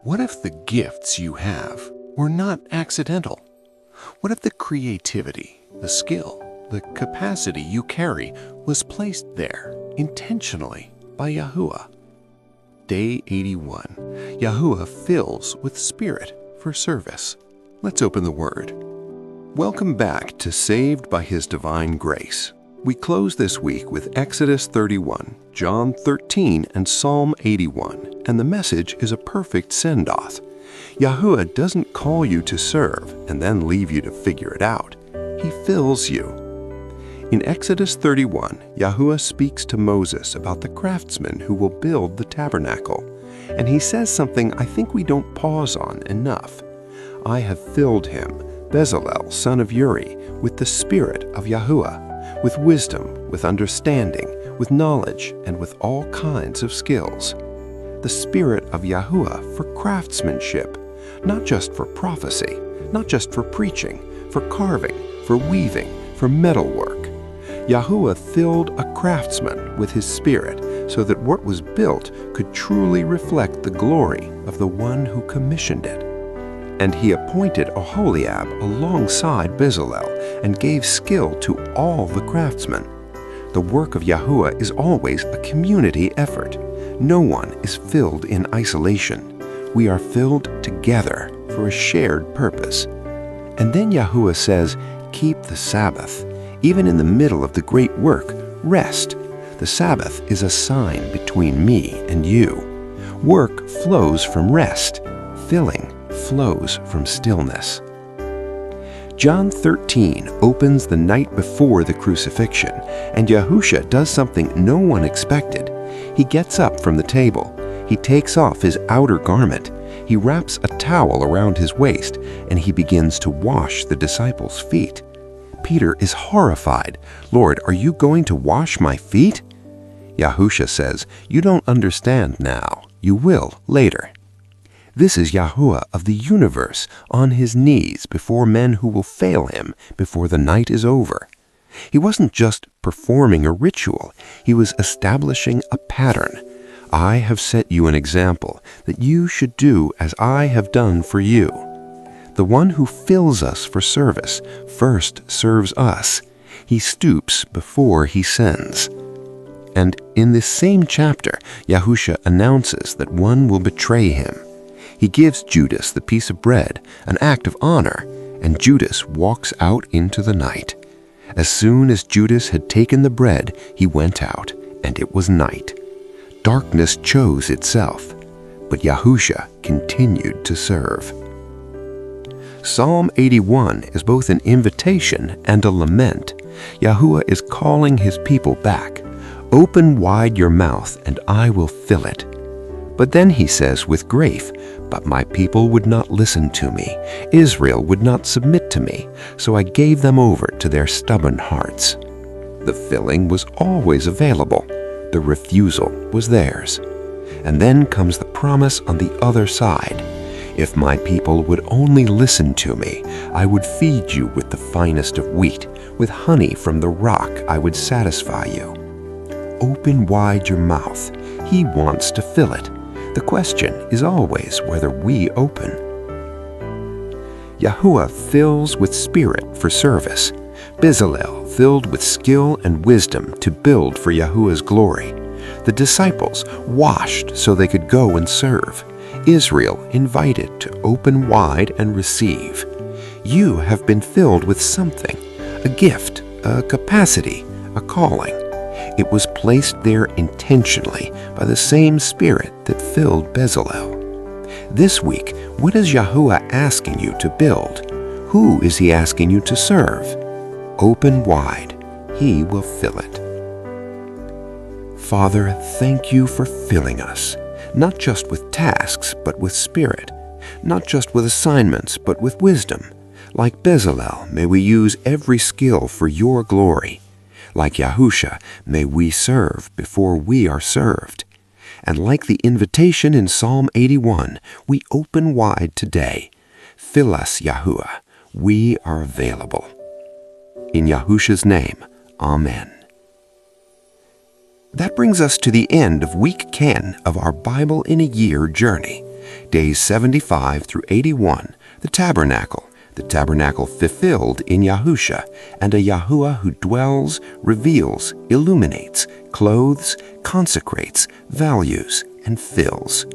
What if the gifts you have were not accidental? What if the creativity, the skill, the capacity you carry was placed there intentionally by Yahuwah? Day 81. Yahuwah fills with spirit for service. Let's open the Word. Welcome back to Saved by His Divine Grace. We close this week with Exodus 31, John 13, and Psalm 81, and the message is a perfect send-off. Yahuwah doesn't call you to serve and then leave you to figure it out. He fills you. In Exodus 31, Yahuwah speaks to Moses about the craftsman who will build the tabernacle, and he says something I think we don't pause on enough. I have filled him, Bezalel, son of Uri, with the Spirit of Yahuwah, with wisdom, with understanding, with knowledge, and with all kinds of skills. The Spirit of Yahuwah for craftsmanship, not just for prophecy, not just for preaching, for carving, for weaving, for metalwork. Yahuwah filled a craftsman with His Spirit so that what was built could truly reflect the glory of the one who commissioned it. And He appointed Aholiab alongside Bezalel and gave skill to all the craftsmen. The work of Yahuwah is always a community effort. No one is filled in isolation. We are filled together for a shared purpose. And then Yahuwah says, keep the Sabbath. Even in the middle of the great work, rest. The Sabbath is a sign between me and you. Work flows from rest. Filling flows from stillness. John 13 opens the night before the crucifixion, and Yahusha does something no one expected. He gets up from the table. He takes off his outer garment. He wraps a towel around his waist, and he begins to wash the disciples' feet. Peter is horrified. Lord, are you going to wash my feet? Yahusha says, you don't understand now. You will later. This is Yahuwah of the universe on His knees before men who will fail Him before the night is over. He wasn't just performing a ritual. He was establishing a pattern. I have set you an example that you should do as I have done for you. The one who fills us for service first serves us. He stoops before He sends. And in this same chapter, Yahusha announces that one will betray Him. He gives Judas the piece of bread, an act of honor, and Judas walks out into the night. As soon as Judas had taken the bread, he went out, and it was night. Darkness chose itself, but Yahusha continued to serve. Psalm 81 is both an invitation and a lament. Yahuwah is calling His people back. Open wide your mouth, and I will fill it. But then He says with grief, but my people would not listen to me. Israel would not submit to me, so I gave them over to their stubborn hearts. The filling was always available. The refusal was theirs. And then comes the promise on the other side. If my people would only listen to me, I would feed you with the finest of wheat. With honey from the rock I would satisfy you. Open wide your mouth. He wants to fill it. The question is always whether we open. Yahuwah fills with spirit for service. Bezalel filled with skill and wisdom to build for Yahuwah's glory. The disciples washed so they could go and serve. Israel invited to open wide and receive. You have been filled with something, a gift, a capacity, a calling. It was placed there intentionally by the same Spirit that filled Bezalel. This week, what is Yahuwah asking you to build? Who is He asking you to serve? Open wide. He will fill it. Father, thank you for filling us, not just with tasks, but with spirit, not just with assignments, but with wisdom. Like Bezalel, may we use every skill for your glory. Like Yahusha, may we serve before we are served. And like the invitation in Psalm 81, we open wide today. Fill us, Yahuwah. We are available. In Yahusha's name, Amen. That brings us to the end of week 10 of our Bible in a Year journey. Days 75 through 81, the tabernacle fulfilled in Yahushua, and a Yahuwah who dwells, reveals, illuminates, clothes, consecrates, values, and fills.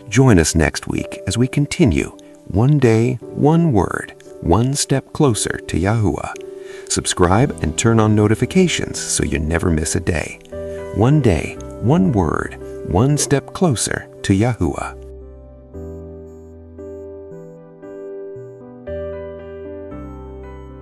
Join us next week as we continue, one day, one word, one step closer to Yahuwah. Subscribe and turn on notifications so you never miss a day. One day, one word, one step closer to Yahuwah.